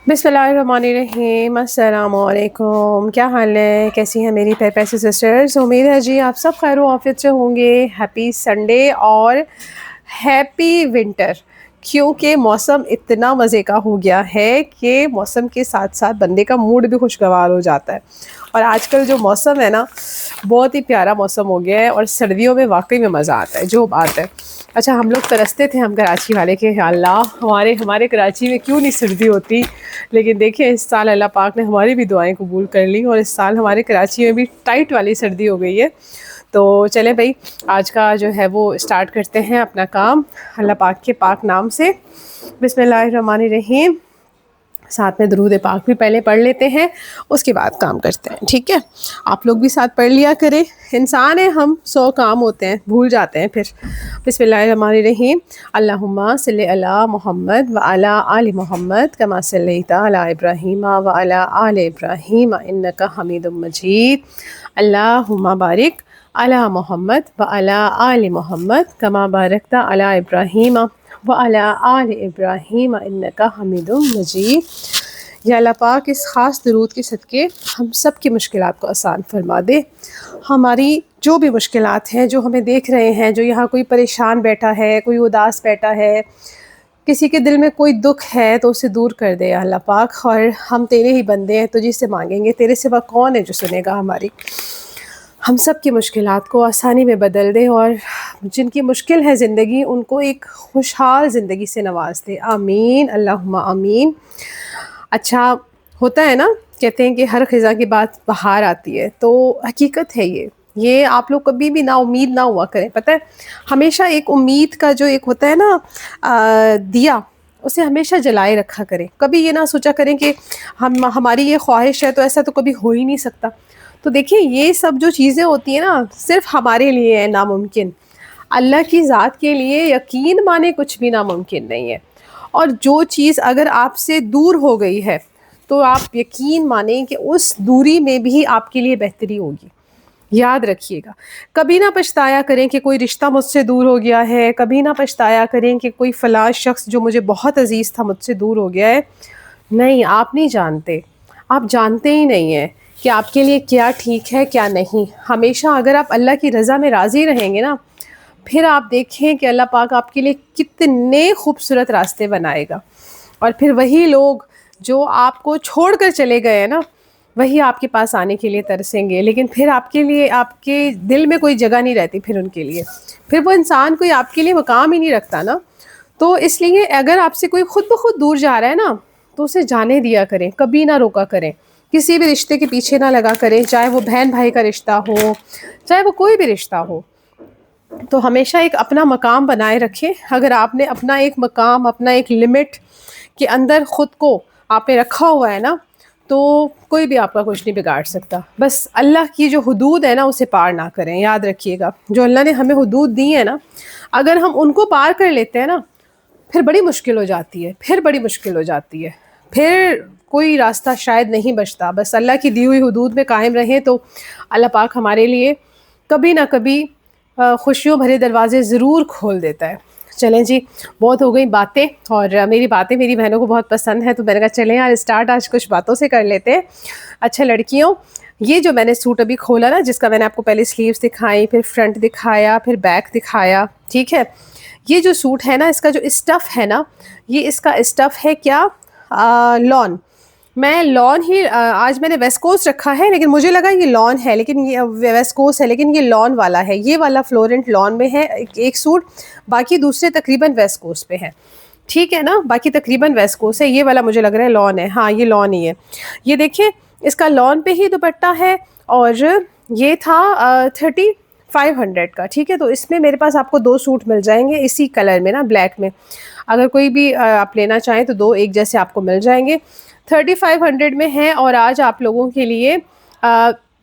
बिस्मिल्लाहिर्रहमानिर्रहीम, अस्सलामुअलैकुम। क्या हाल है, कैसी हैं मेरी प्यारी प्यारी सिस्टर्स। उम्मीद है जी आप सब खैर आफियत से होंगे। हैप्पी संडे और हैप्पी विंटर, क्योंकि मौसम इतना मज़े का हो गया है कि मौसम के साथ साथ बंदे का मूड भी खुशगवार हो जाता है। और आजकल जो मौसम है ना, बहुत ही प्यारा मौसम हो गया है और सर्दियों में वाकई में मज़ा आता है, जो बात है। अच्छा, हम लोग तरसते थे, हम कराची वाले के, या अल्लाह हमारे हमारे कराची में क्यों नहीं सर्दी होती। लेकिन देखिए, इस साल अल्लाह पाक ने हमारी भी दुआएं कबूल कर ली और इस साल हमारे कराची में भी टाइट वाली सर्दी हो गई है। तो चलें भाई, आज का जो है वो स्टार्ट करते हैं अपना काम अल्लाह पाक के पाक नाम से। बिस्मिल्लाहिर्रहमानिर्रहीम। साथ में दुरूद पाक भी पहले पढ़ लेते हैं, उसके बाद काम करते हैं, ठीक है। आप लोग भी साथ पढ़ लिया करें, इंसान है हम, 100 काम होते हैं, भूल जाते हैं फिर। बिस्मिल्लाहिर्रहमानिर्रहीम। अल्लाहुम्मा सल्लि अला मुहम्मद व अला आलि मुहम्मद कमा सल्लैता अला इब्राहीम व अला आलि इब्राहीम इन्नका हमीदुम मजीद। अल्लाहुम्मा बारिक अला मुहम्मद व अला आलि मुहम्मद कमा बारकता अला इब्राहीम व अला आल इब्राहीम इन्नका हमीदुम मजीद। या अल्लाह पाक इस ख़ास दरूद के सदक़े हम सब की मुश्किलात को आसान फरमा दे। हमारी जो भी मुश्किलात हैं, जो हमें देख रहे हैं, जो यहाँ कोई परेशान बैठा है, कोई उदास बैठा है, किसी के दिल में कोई दुख है, तो उसे दूर कर दे अल्लाह पाक। और हम तेरे ही बंदे हैं, तुझी से मांगेंगे, तेरे सिवा कौन है जो सुनेगा हमारी। हम सब की मुश्किलात को आसानी में बदल दे और जिनकी मुश्किल है ज़िंदगी, उनको एक खुशहाल ज़िंदगी से नवाज दे। आमीन अल्लाहुम्मा आमीन। अच्छा, होता है ना, कहते हैं कि हर ख़िज़ा के बाद बहार आती है, तो हकीकत है ये आप लोग कभी भी ना उम्मीद ना हुआ करें। पता है, हमेशा एक उम्मीद का जो एक होता है ना दिया, उसे हमेशा जलाए रखा करें। कभी ये ना सोचा करें कि हमारी ये ख्वाहिश है तो ऐसा तो कभी हो ही नहीं सकता। तो देखिए, ये सब जो चीज़ें होती हैं ना, सिर्फ हमारे लिए है नामुमकिन। अल्लाह की ज़ात के लिए यकीन माने कुछ भी नामुमकिन नहीं है। और जो चीज़ अगर आपसे दूर हो गई है, तो आप यकीन माने कि उस दूरी में भी आपके लिए बेहतरी होगी। याद रखिएगा, कभी ना पछताया करें कि कोई रिश्ता मुझसे दूर हो गया है, कभी ना पछताया करें कि कोई फ़लाँ शख्स जो मुझे बहुत अज़ीज़ था मुझसे दूर हो गया है। नहीं, आप नहीं जानते, आप जानते ही नहीं हैं कि आपके लिए क्या ठीक है क्या नहीं। हमेशा अगर आप अल्लाह की रज़ा में राज़ी रहेंगे ना, फिर आप देखें कि अल्लाह पाक आपके लिए कितने खूबसूरत रास्ते बनाएगा। और फिर वही लोग जो आपको छोड़ कर चले गए हैं ना, वही आपके पास आने के लिए तरसेंगे, लेकिन फिर आपके लिए आपके दिल में कोई जगह नहीं रहती फिर उनके लिए। फिर वो इंसान कोई आपके लिए मकाम ही नहीं रखता ना। तो इसलिए अगर आपसे कोई खुद ब खुद दूर जा रहा है ना, तो उसे जाने दिया करें, कभी ना रोका करें। किसी भी रिश्ते के पीछे ना लगा करें, चाहे वो बहन भाई का रिश्ता हो, चाहे वो कोई भी रिश्ता हो। तो हमेशा एक अपना मकाम बनाए रखें। अगर आपने अपना एक मकाम, अपना एक लिमिट के अंदर ख़ुद को आपने रखा हुआ है ना, तो कोई भी आपका कुछ नहीं बिगाड़ सकता। बस अल्लाह की जो हुदूद है ना, उसे पार ना करें। याद रखिएगा, जो अल्लाह ने हमें हुदूद दी है ना, अगर हम उनको पार कर लेते हैं ना, फिर बड़ी मुश्किल हो जाती है, फिर बड़ी मुश्किल हो जाती है, फिर कोई रास्ता शायद नहीं बचता। बस अल्लाह की दी हुई हुदूद में कायम रहें, तो अल्लाह पाक हमारे लिए कभी ना कभी खुशियों भरे दरवाजे ज़रूर खोल देता है। चलें जी, बहुत हो गई बातें, और मेरी बातें मेरी बहनों को बहुत पसंद है, तो मैंने कहा चलें यार स्टार्ट आज कुछ बातों से कर लेते हैं। अच्छा लड़कियों, ये जो मैंने सूट अभी खोला ना, जिसका मैंने आपको पहले स्लीव्स दिखाई, फिर फ्रंट दिखाया, फिर बैक दिखाया, ठीक है। ये जो सूट है ना, इसका जो स्टफ़ है ना, ये इसका स्टफ़ है क्या, लॉन। मैं लॉन ही आज मैंने वेस्कोस रखा है, लेकिन मुझे लगा ये लॉन है, लेकिन ये वेस्कोस है, लेकिन ये लॉन वाला है। ये वाला फ्लोरेंट लॉन में है एक सूट, बाकी दूसरे तकरीबन वेस्कोस पे है, ठीक है ना। बाकी तकरीबन वेस्कोस है, ये वाला मुझे लग रहा है लॉन है। हाँ, ये लॉन ही है। ये देखिए, इसका लॉन पे ही दुपट्टा है, और ये था 3500 का, ठीक है। तो इसमें मेरे पास आपको 2 सूट मिल जाएंगे इसी कलर में ना, ब्लैक में। अगर कोई भी आप लेना चाहें तो 2 एक जैसे आपको मिल जाएंगे। 3500 में है, और आज आप लोगों के लिए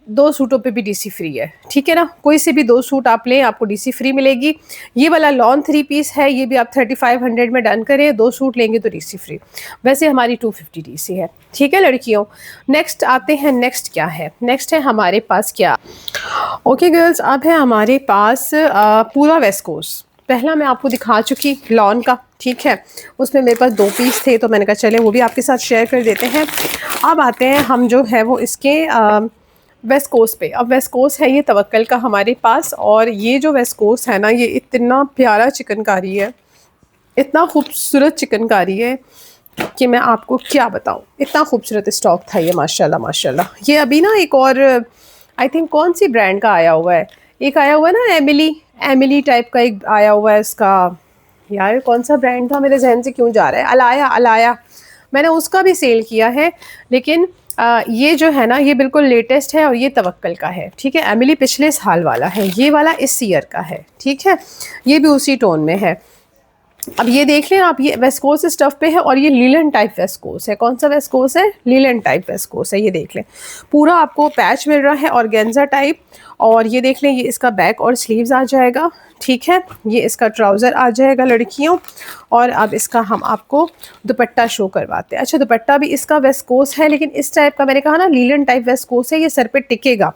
2 सूटों पे भी डीसी फ्री है, ठीक है ना। कोई से भी 2 सूट आप लें, आपको डीसी फ्री मिलेगी। ये वाला लॉन 3 पीस है, ये भी आप 3500 में डन करें। 2 सूट लेंगे तो डीसी फ्री। वैसे हमारी 250 डीसी है, ठीक है लड़कियों। नेक्स्ट आते हैं, नेक्स्ट क्या है, नेक्स्ट है हमारे पास क्या, ओके गर्ल्स, अब है हमारे पास पूरा वेस्कोस। पहला मैं आपको दिखा चुकी लॉन का, ठीक है, उसमें मेरे पास 2 पीस थे तो मैंने कहा चले वो भी आपके साथ शेयर कर देते हैं। अब आते हैं हम जो है वो इसके वेस्ट कोस्ट पे। अब वेस्ट कोस्ट है ये तवक्कल का हमारे पास, और ये जो वेस्ट कोस्ट है ना, ये इतना प्यारा चिकनकारी है, इतना खूबसूरत चिकनकारी है कि मैं आपको क्या बताऊं। इतना खूबसूरत स्टॉक था ये, माशाल्लाह माशाल्लाह। ये अभी ना एक और आई थिंक कौन सी ब्रांड का आया हुआ है, एक आया हुआ है ना एमिली टाइप का एक आया हुआ है इसका, यार कौन सा ब्रांड था मेरे जहन से क्यों जा रहा है, अलाया। मैंने उसका भी सेल किया है, लेकिन ये जो है ना ये बिल्कुल लेटेस्ट है और ये तवक्कल का है, ठीक है। एमिली पिछले साल वाला है, ये वाला इस ईयर का है, ठीक है। ये भी उसी टोन में है। अब ये देख लें आप, ये वेस्कोस स्टफ पे है और ये लीलन टाइप वेस्कोस है। कौन सा वेस्कोस है? लीलन टाइप वेस्कोस है। ये देख लें पूरा आपको पैच मिल रहा है ऑर्गेन्जा टाइप, और ये देख लें ये इसका बैक और स्लीव्स आ जाएगा, ठीक है। ये इसका ट्राउज़र आ जाएगा लड़कियों, और अब इसका हम आपको दुपट्टा शो करवाते हैं। अच्छा, दुपट्टा भी इसका वेस्कोस है, लेकिन इस टाइप का, मैंने कहा ना लीलन टाइप वेस्कोस है, ये सर पे टिकेगा,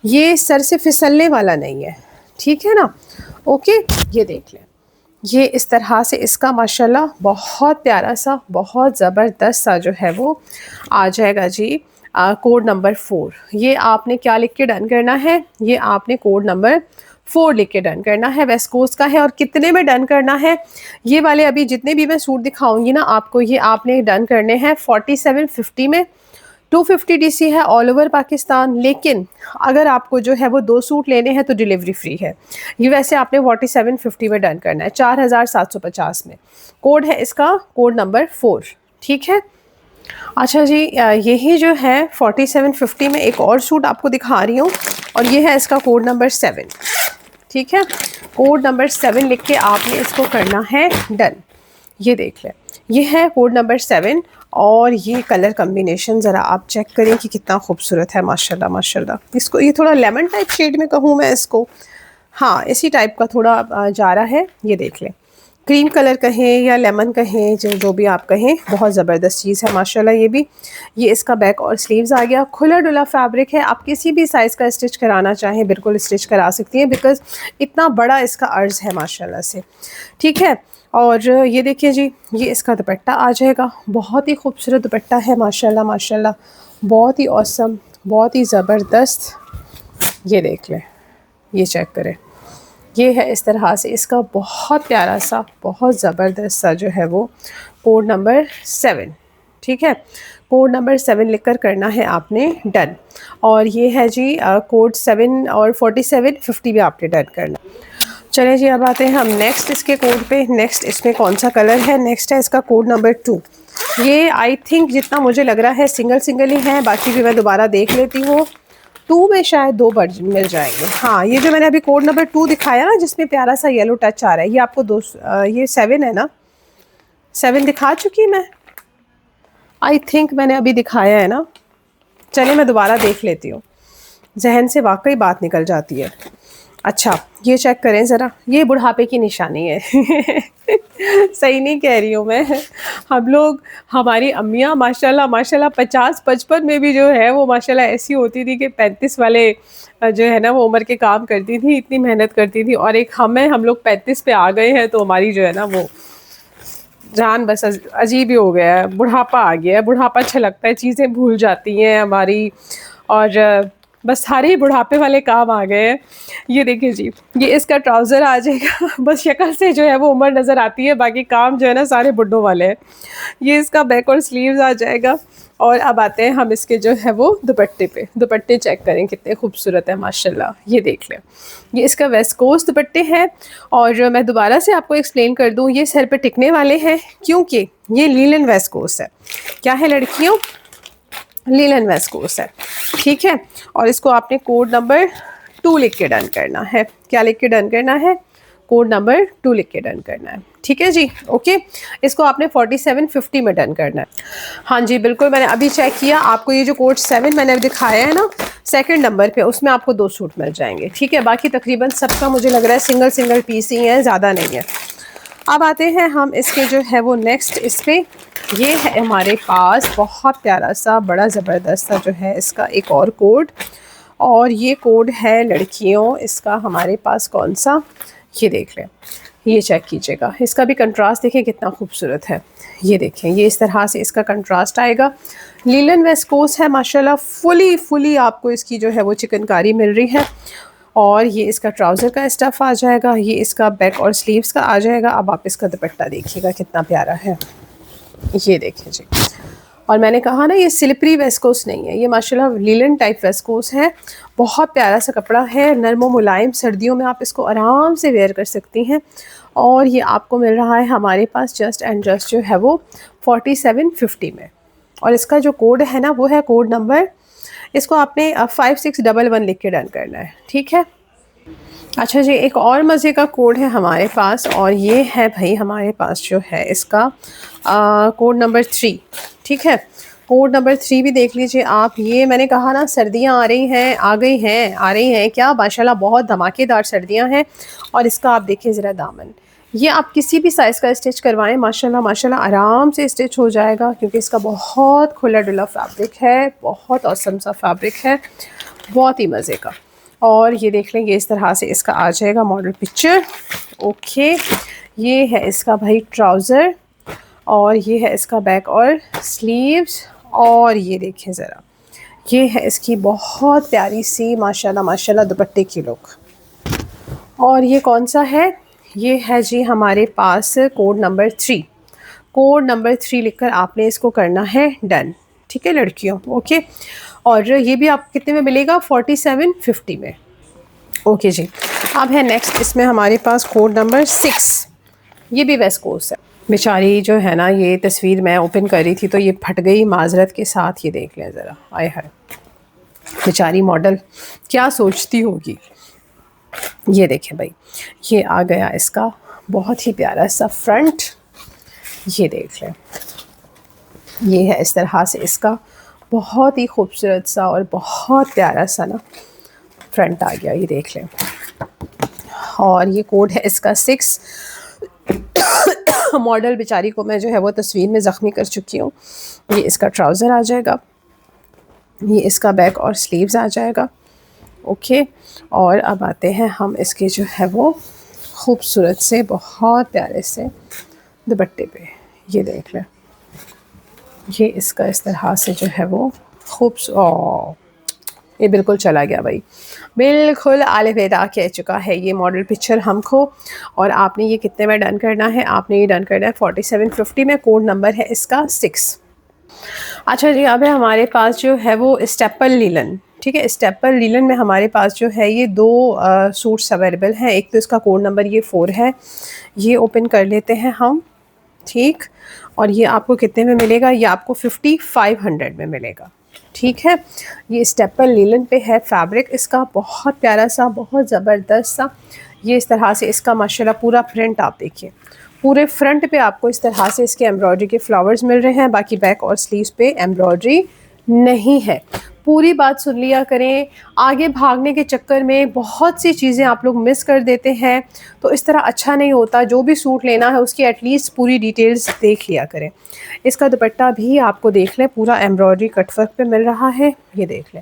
ये सर से फिसलने वाला नहीं है, ठीक है ना। ओके, ये देख लें ये इस तरह से इसका माशाल्लाह बहुत प्यारा सा, बहुत ज़बरदस्त सा जो है वो आ जाएगा जी। कोड नंबर 4, ये आपने क्या लिख के डन करना है? ये आपने कोड नंबर 4 लिख के डन करना है। वेस्ट कोस्ट का है, और कितने में डन करना है? ये वाले अभी जितने भी मैं सूट दिखाऊंगी ना आपको, ये आपने डन करने हैं 4750 में। 250 DC है ऑल ओवर पाकिस्तान, लेकिन अगर आपको जो है वो 2 सूट लेने हैं तो डिलीवरी फ्री है। ये वैसे आपने 4750 में डन करना है, 4750 में। कोड है इसका कोड नंबर 4, ठीक है। अच्छा जी, यही जो है 4750 में एक और सूट आपको दिखा रही हूँ, और ये है इसका कोड नंबर 7, ठीक है। कोड नंबर 7 लिख के आपने इसको करना है डन। ये देख लें, ये है कोड नंबर 7, और ये कलर कम्बिनेशन ज़रा आप चेक करें कि कितना खूबसूरत है, माशाल्लाह माशाल्लाह। इसको ये थोड़ा लेमन टाइप शेड में कहूँ मैं इसको, हाँ इसी टाइप का थोड़ा जा रहा है। ये देख लें, क्रीम कलर कहें या लेमन कहें, जो भी आप कहें, बहुत ज़बरदस्त चीज़ है माशाल्लाह। ये भी, ये इसका बैक और स्लीव्स आ गया, खुला डुला फैब्रिक है। आप किसी भी साइज़ का स्टिच कराना चाहें बिल्कुल स्टिच करा सकती हैं, बिकॉज़ इतना बड़ा इसका अर्ज़ है माशाल्लाह से, ठीक है। और ये देखिए जी, ये इसका दुपट्टा आ जाएगा, बहुत ही खूबसूरत दुपट्टा है माशाल्लाह माशाल्लाह, बहुत ही औसम, बहुत ही ज़बरदस्त। ये देख लें, ये चेक करें, ये है इस तरह से इसका बहुत प्यारा सा, बहुत ज़बरदस्त सा जो है वो कोड नंबर 7, ठीक है। कोड नंबर 7 लिखकर करना है आपने डन, और ये है जी कोड 7 और 4750 भी आपने डन करना। चलें जी, अब आते हैं हम नेक्स्ट इसके कोड पे। नेक्स्ट इसमें कौन सा कलर है? नेक्स्ट है इसका कोड नंबर 2। ये आई थिंक जितना मुझे लग रहा है सिंगल ही है, बाकी भी मैं दोबारा देख लेती हूँ। 2 में शायद 2 बर्ड मिल जाएंगे। हाँ, ये जो मैंने अभी कोड नंबर 2 दिखाया ना, जिसमें प्यारा सा येलो टच आ रहा है, ये आपको ये 7 है ना, 7 दिखा चुकी मैं, आई थिंक मैंने अभी दिखाया है ना। चलिए मैं दोबारा देख लेती हूँ, जहन से वाकई बात निकल जाती है। अच्छा, ये चेक करें ज़रा, ये बुढ़ापे की निशानी है सही नहीं कह रही हूँ मैं। हम लोग, हमारी अम्मियाँ माशाल्लाह माशाल्लाह 50-55 में भी जो है वो माशाल्लाह ऐसी होती थी कि 35 वाले जो है ना वो उम्र के काम करती थी, इतनी मेहनत करती थी। और एक हम लोग 35 पे आ गए हैं तो हमारी जो है ना वो जान बस अजीब ही हो गया है, बुढ़ापा आ गया है। बुढ़ापा अच्छा लगता है, चीज़ें भूल जाती हैं हमारी, और बस सारे बुढ़ापे वाले काम आ गए हैं। ये देखिए जी, ये इसका ट्राउज़र आ जाएगा बस शक्ल से जो है वो उम्र नज़र आती है, बाकी काम जो है ना सारे बुड्ढों वाले हैं। ये इसका बैक और स्लीव्स आ जाएगा। और अब आते हैं हम इसके जो है वो दुपट्टे पे। दुपट्टे चेक करें कितने खूबसूरत है माशाल्लाह, ये देख लें। ये इसका वेस्ट कोस्ट दुपट्टे हैं, और मैं दोबारा से आपको एक्सप्लेन कर दूँ, ये सर पे टिकने वाले हैं क्योंकि ये लीलन वेस्ट कोस्ट है। क्या है लड़कियों? लीलन वेस्ट कोस्ट है, ठीक है। और इसको आपने कोड नंबर 2 लिख के डन करना है। क्या लिख के डन करना है? कोड नंबर 2 लिख के डन करना है, ठीक है जी। ओके, इसको आपने 4750 में डन करना है। हाँ जी बिल्कुल, मैंने अभी चेक किया, आपको ये जो कोड 7 मैंने दिखाया है ना सेकंड नंबर पे, उसमें आपको 2 सूट मिल जाएंगे, ठीक है। बाकी तकरीबन सबका मुझे लग रहा है सिंगल पीस ही है, ज़्यादा नहीं है। अब आते हैं हम इसके जो है वो नेक्स्ट इस पे। ये है हमारे पास बहुत प्यारा सा, बड़ा ज़बरदस्त सा जो है इसका एक और कोड, और ये कोड है लड़कियों इसका हमारे पास कौन सा, ये देख लें। ये चेक कीजिएगा, इसका भी कंट्रास्ट देखें कितना खूबसूरत है। ये देखें, ये इस तरह से इसका कंट्रास्ट आएगा। लीलन वेस्कोस है माशाल्लाह, फुली आपको इसकी जो है वो चिकनकारी मिल रही है। और ये इसका ट्राउज़र का स्टफ़ आ जाएगा, ये इसका बैक और स्लीव्स का आ जाएगा। अब आप इसका दुपट्टा देखिएगा कितना प्यारा है, ये देखें जी। और मैंने कहा ना, ये स्लिपरी वेस्कोस नहीं है, ये माशाल्लाह लीलन टाइप वेस्कोस है। बहुत प्यारा सा कपड़ा है, नरम मुलायम, सर्दियों में आप इसको आराम से वेयर कर सकती हैं। और ये आपको मिल रहा है हमारे पास जस्ट एंड जस्ट जो है वो 4750 में। और इसका जो कोड है ना, वो है कोड नंबर, इसको आपने 5611 लिख के डन करना है, ठीक है। अच्छा जी, एक और मज़े का कोड है हमारे पास, और ये है भाई हमारे पास जो है इसका कोड नंबर 3, ठीक है। कोड नंबर 3 भी देख लीजिए आप। ये मैंने कहा ना, सर्दियां आ रही हैं, आ रही हैं क्या, माशाल्लाह बहुत धमाकेदार सर्दियां हैं। और इसका आप देखिए ज़रा दामन, ये आप किसी भी साइज़ का स्टिच करवाएं, माशाल्लाह आराम से स्टिच हो जाएगा, क्योंकि इसका बहुत खुला डुला फैब्रिक है, बहुत औसम सा फैब्रिक है, बहुत ही मज़े का। और ये देख लें, ये इस तरह से इसका आ जाएगा मॉडल पिक्चर। ओके, ये है इसका भाई ट्राउज़र, और ये है इसका बैक और स्लीव्स। और ये देखें ज़रा, ये है इसकी बहुत प्यारी सी माशाल्लाह दुपट्टे की लुक। और ये कौन सा है, ये है जी हमारे पास कोड नंबर 3। कोड नंबर 3 लिखकर आपने इसको करना है डन, ठीक है लड़कियों। ओके, और ये भी आप कितने में मिलेगा, 4750 में। ओके जी, अब है नेक्स्ट, इसमें हमारे पास कोड नंबर 6, ये भी वेस्ट कोस्ट है। बेचारी जो है ना, ये तस्वीर मैं ओपन कर रही थी तो ये फट गई माजरत के साथ। ये देख लें ज़रा, आए है बेचारी मॉडल क्या सोचती होगी। ये देखें भाई, ये आ गया इसका बहुत ही प्यारा सा फ्रंट, ये देख लें, ये है इस तरह से इसका बहुत ही खूबसूरत सा और बहुत प्यारा सा ना फ्रंट आ गया, ये देख लें। और ये कोड है इसका 6। मॉडल बेचारी को मैं जो है वो तस्वीर में ज़ख्मी कर चुकी हूँ। ये इसका ट्राउज़र आ जाएगा, ये इसका बैक और स्लीव्स आ जाएगा। ओके, और अब आते हैं हम इसके जो है वो खूबसूरत से बहुत प्यारे से दुपट्टे पे। ये देख लें, ये इसका इस तरह से जो है वो ये बिल्कुल चला गया भाई, बिल्कुल अलविदा कह चुका है ये मॉडल पिक्चर हमको। और आपने ये कितने में डन करना है, आपने ये डन करना है 4750 में। कोड नंबर है इसका 6। अच्छा जी, अब है हमारे पास जो है वो स्टेपल लीलन, ठीक है। स्टेपल लीलन में हमारे पास जो है ये 2 सूट्स अवेलेबल हैं। एक तो इसका कोड नंबर ये 4 है, ये ओपन कर लेते हैं हम, ठीक। और ये आपको कितने में मिलेगा, ये आपको 5500 में मिलेगा, ठीक है। ये स्टेपल लीलन पे है, फैब्रिक इसका बहुत प्यारा सा, बहुत ज़बरदस्त सा। ये इस तरह से इसका माशाल्लाह पूरा प्रिंट आप देखिए, पूरे फ्रंट पे आपको इस तरह से इसके एम्ब्रॉयडरी के फ्लावर्स मिल रहे हैं। बाकी बैक और स्लीव्स पे एम्ब्रॉयडरी नहीं है। पूरी बात सुन लिया करें, आगे भागने के चक्कर में बहुत सी चीज़ें आप लोग मिस कर देते हैं, तो इस तरह अच्छा नहीं होता। जो भी सूट लेना है उसकी एटलीस्ट पूरी डिटेल्स देख लिया करें। इसका दुपट्टा भी आपको देख लें, पूरा एम्ब्रॉयडरी कटवर्क पे मिल रहा है, ये देख लें।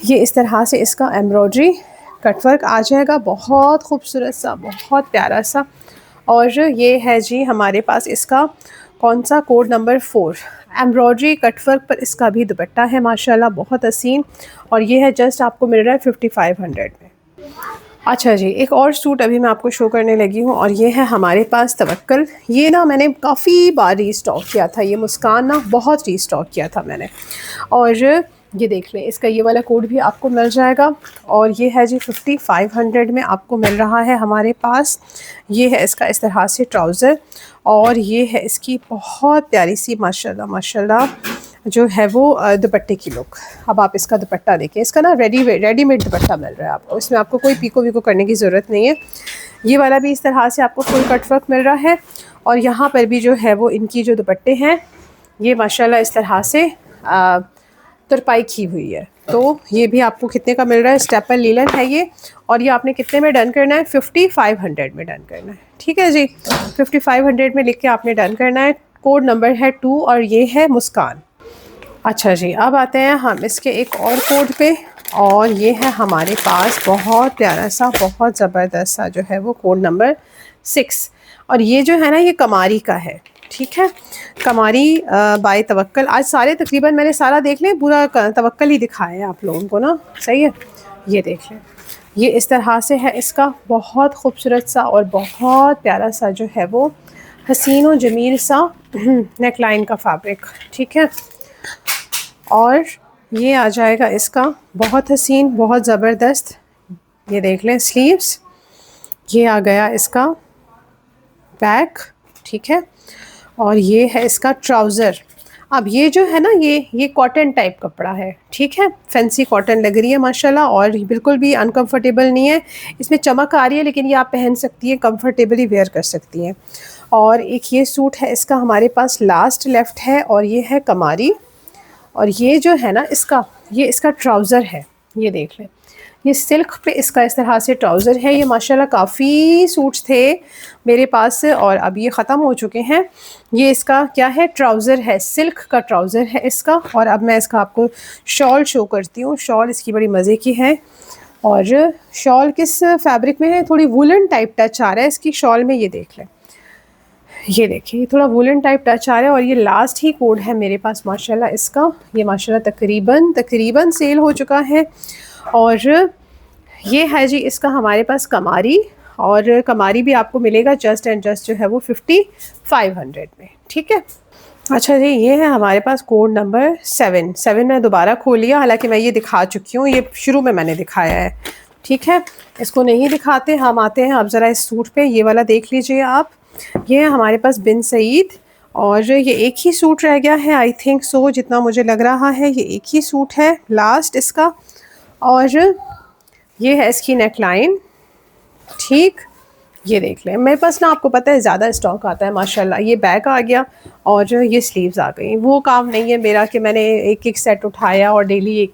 ये इस तरह से इसका एम्ब्रॉयडरी कटवर्क आ जाएगा, बहुत खूबसूरत सा, बहुत प्यारा सा। और ये है जी हमारे पास इसका कौन सा, कोड नंबर 4। एम्ब्रॉयडरी कटवर्क पर इसका भी दुपट्टा है माशाल्लाह, बहुत हसीन। और ये है जस्ट आपको मिल रहा है 5500 में। अच्छा जी, एक और सूट अभी मैं आपको शो करने लगी हूँ, और ये है हमारे पास तवक्कल। ये ना मैंने काफ़ी बार रीस्टॉक किया था, ये मुस्कान ना बहुत रीस्टॉक किया था मैंने। और ये देख लें, इसका ये वाला कोड भी आपको मिल जाएगा। और ये है जी 5500 में आपको मिल रहा है हमारे पास। ये है इसका इस तरह से ट्राउज़र, और ये है इसकी बहुत प्यारी सी माशाल्लाह जो है वो दुपट्टे की लुक। अब आप इसका दुपट्टा देखें, इसका ना रेडीमेड दुपट्टा मिल रहा है आपको, इसमें आपको कोई पीको वीको करने की ज़रूरत नहीं है। ये वाला भी इस तरह से आपको फुल कट वर्क मिल रहा है। और यहाँ पर भी जो है वो इनकी जो दुपट्टे हैं, ये माशाल्लाह इस तरह से तुरपाई की हुई है। तो ये भी आपको कितने का मिल रहा है, स्टेपल लीलन है ये। और ये आपने कितने में डन करना है, 5500 में डन करना है, ठीक है जी। 5500 में लिख के आपने डन करना है। कोड नंबर है 2 और ये है मुस्कान। अच्छा जी, अब आते हैं हम इसके एक और कोड पे, और ये है हमारे पास बहुत प्यारा सा, बहुत ज़बरदस्त सा जो है वो कोड नंबर 6। और ये जो है ना ये कमारी का है, ठीक है, कमारी बाय तवक्कल। आज सारे तकरीबन मैंने सारा देख लें, पूरा तवक्कल ही दिखाया है आप लोगों को ना, सही है। ये देख लें, ये इस तरह से है, इसका बहुत खूबसूरत सा और बहुत प्यारा सा जो है वो हसीन और जमील सा नेक लाइन का फैब्रिक, ठीक है। और ये आ जाएगा इसका बहुत हसीन, बहुत ज़बरदस्त, ये देख लें स्लीव्स। ये आ गया इसका बैक, ठीक है। और ये है इसका ट्राउज़र। अब ये जो है ना ये कॉटन टाइप कपड़ा है, ठीक है, फैंसी कॉटन लग रही है माशाल्लाह, और बिल्कुल भी अनकंफर्टेबल नहीं है, इसमें चमक आ रही है, लेकिन ये आप पहन सकती हैं, कंफर्टेबली वेयर कर सकती हैं। और एक ये सूट है इसका हमारे पास लास्ट लेफ्ट है, और ये है कमारी। और ये जो है ना ये इसका ट्राउज़र है, ये देख लें, ये सिल्क पे इसका इस तरह से ट्राउज़र है। ये माशाल्लाह काफ़ी सूट्स थे मेरे पास और अब ये ख़त्म हो चुके हैं। ये इसका क्या है, ट्राउज़र है, सिल्क का ट्राउज़र है इसका। और अब मैं इसका आपको शॉल शो करती हूँ। शॉल इसकी बड़ी मज़े की है, और शॉल किस फैब्रिक में है, थोड़ी वुलन टाइप टच आ रहा है इसकी शॉल में, ये देख लें, ये देखिए, ये थोड़ा वुलन टाइप टच आ रहा है। और ये लास्ट ही कोड है मेरे पास माशाल्लाह इसका। ये माशाल्लाह तकरीबन सेल हो चुका है। और ये है जी इसका हमारे पास कमारी, और कमारी भी आपको मिलेगा जस्ट एंड जस्ट जो है वो 5500 में, ठीक है। अच्छा जी, ये है हमारे पास कोड नंबर 7 मैं दोबारा खोल लिया, हालांकि मैं ये दिखा चुकी हूँ, ये शुरू में मैंने दिखाया है, ठीक है। इसको नहीं दिखाते, हम आते हैं अब ज़रा इस सूट पे, ये वाला देख लीजिए आप। ये है हमारे पास बिन सईद, और ये एक ही सूट रह गया है, आई थिंक सो, जितना मुझे लग रहा है ये एक ही सूट है लास्ट इसका। और ये है इसकी नेक लाइन, ठीक, ये देख लें। मेरे पास ना आपको पता है ज़्यादा स्टॉक आता है माशाल्लाह। ये बैक आ गया और ये स्लीव्स आ गई। वो काम नहीं है मेरा कि मैंने एक एक सेट उठाया और डेली एक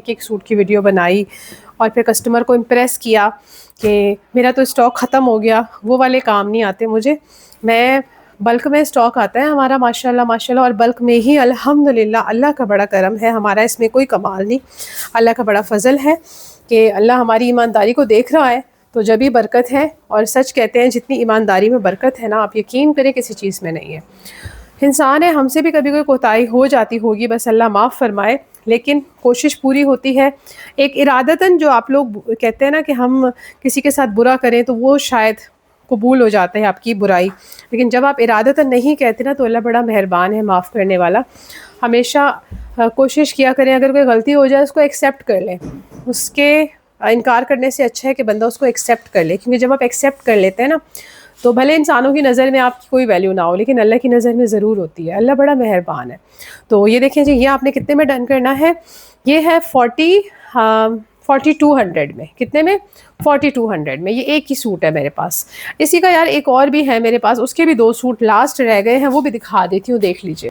एक सूट की वीडियो बनाई और फिर कस्टमर को इम्प्रेस किया कि मेरा तो स्टॉक ख़त्म हो गया। वो वाले काम नहीं आते मुझे। मैं बल्क में स्टॉक आता है हमारा माशाल्लाह माशाल्लाह, और बल्क में ही अल्हम्दुलिल्लाह, अल्लाह का बड़ा करम है हमारा, इसमें कोई कमाल नहीं, अल्लाह का बड़ा फजल है कि अल्लाह हमारी ईमानदारी को देख रहा है, तो जब भी बरकत है। और सच कहते हैं जितनी ईमानदारी में बरकत है ना, आप यकीन करें किसी चीज़ में नहीं है। इंसान है, हमसे भी कभी कोई कोताही हो जाती होगी, बस अल्लाह माफ़ फरमाए, लेकिन कोशिश पूरी होती है। एक इरादतन जो आप लोग कहते हैं ना कि हम किसी के साथ बुरा करें, तो वो शायद कबूल हो जाता है आपकी बुराई, लेकिन जब आप इरादतन नहीं कहते ना, तो अल्लाह बड़ा मेहरबान है, माफ़ करने वाला। हमेशा कोशिश किया करें, अगर कोई गलती हो जाए उसको एक्सेप्ट कर लें, उसके इनकार करने से अच्छा है कि बंदा उसको एक्सेप्ट कर ले, क्योंकि जब आप एक्सेप्ट कर लेते हैं ना, तो भले इंसानों की नज़र में आपकी कोई वैल्यू ना हो, लेकिन अल्लाह की नज़र में ज़रूर होती है। अल्लाह बड़ा मेहरबान है। तो ये देखें जी, ये आपने कितने में डन करना है, ये है 4200 में। कितने में? 4200 में। ये एक ही सूट है मेरे पास। इसी का यार एक और भी है मेरे पास, उसके भी 2 सूट लास्ट रह गए हैं, वो भी दिखा देती हूँ, देख लीजिए।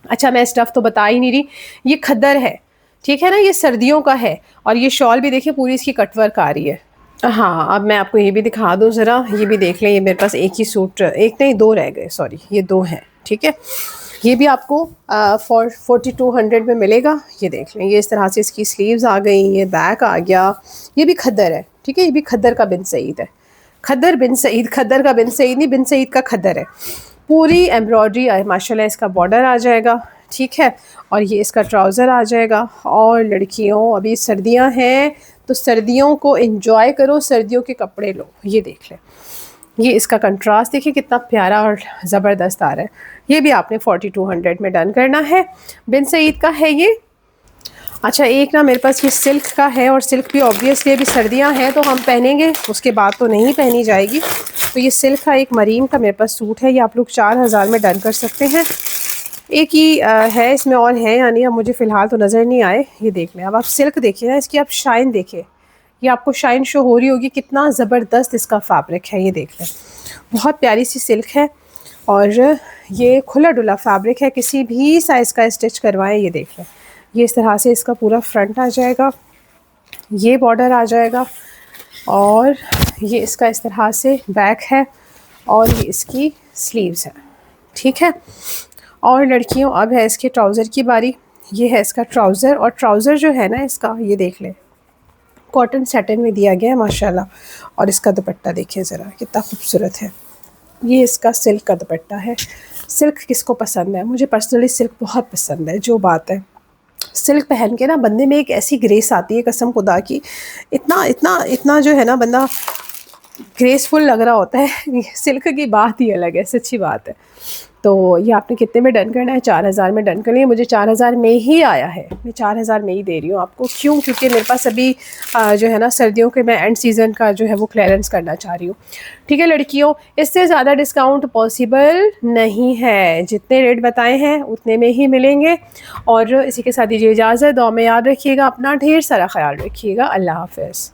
अच्छा, मैं स्टफ़ तो बता ही नहीं रही, ये खद्दर है, ठीक है ना, ये सर्दियों का है। और ये शॉल भी देखिए पूरी इसकी कटवर्क आ रही है। हाँ, अब मैं आपको ये भी दिखा दूँ ज़रा, ये भी देख लें। ये मेरे पास एक ही सूट, एक नहीं 2 रह गए, सॉरी, ये 2 हैं, ठीक है। ये भी आपको 4200 में मिलेगा। ये देख लें, ये इस तरह से इसकी स्लीव्स आ गई, ये बैक आ गया। ये भी खद्दर है, ठीक है, ये भी खद्दर का बिन सईद है। खद्दर बिन सईद, खद्दर का बिन सईद नहीं, बिन सईद का खद्दर है। पूरी एम्ब्रॉयडरी माशाल्लाह, इसका बॉर्डर आ जाएगा, ठीक है। और ये इसका ट्राउज़र आ जाएगा। और लड़कियों, अभी सर्दियां हैं तो सर्दियों को एंजॉय करो, सर्दियों के कपड़े लो। ये देख लें, ये इसका कंट्रास्ट देखिए कितना प्यारा और ज़बरदस्त आ रहा है। ये भी आपने 4200 में डन करना है। बिन सईद का है ये। अच्छा, एक ना मेरे पास ये सिल्क का है, और सिल्क भी ऑब्वियसली अभी सर्दियां हैं तो हम पहनेंगे, उसके बाद तो नहीं पहनी जाएगी। तो ये सिल्क का एक मरीन का मेरे पास सूट है, ये आप लोग 4000 में डन कर सकते हैं। एक ही है इसमें, और है यानी, अब मुझे फ़िलहाल तो नज़र नहीं आए। ये देख लें, अब आप सिल्क देखिए ना, इसकी आप शाइन देखिए, ये आपको शाइन शो हो रही होगी, कितना ज़बरदस्त इसका फैब्रिक है। ये देख लें, बहुत प्यारी सी सिल्क है, और ये खुला डुला फैब्रिक है, किसी भी साइज़ का स्टिच करवाएं। ये देख लें, ये इस तरह से इसका पूरा फ्रंट आ जाएगा, ये बॉर्डर आ जाएगा, और ये इसका इस तरह से बैक है, और ये इसकी स्लीव्स है, ठीक है। और लड़कियों, अब है इसके ट्राउज़र की बारी। ये है इसका ट्राउज़र, और ट्राउज़र जो है ना इसका, ये देख लें, कॉटन सैटिन में दिया गया है माशाल्लाह। और इसका दुपट्टा देखिए ज़रा, कितना खूबसूरत है, ये इसका सिल्क का दुपट्टा है। सिल्क किसको पसंद है? मुझे पर्सनली सिल्क बहुत पसंद है। जो बात है, सिल्क पहन के ना बंदे में एक ऐसी ग्रेस आती है, कसम खुदा की, इतना इतना इतना जो है ना बंदा ग्रेसफुल लग रहा होता है। सिल्क की बात ही अलग है, सच्ची बात है। तो ये आपने कितने में डन करना है? 4000 में डन कर लिया। मुझे 4000 में ही आया है, मैं 4000 में ही दे रही हूँ आपको। क्यों? क्योंकि मेरे पास अभी जो है ना सर्दियों के मैं एंड सीज़न का जो है वो क्लियरेंस करना चाह रही हूँ। ठीक है लड़कियों, इससे ज़्यादा डिस्काउंट पॉसिबल नहीं है। जितने रेट बताए हैं उतने में ही मिलेंगे। और इसी के साथ दीजिए इजाज़त। दुआ में याद रखिएगा अपना, ढेर सारा ख्याल रखिएगा। अल्लाह हाफ़िज़।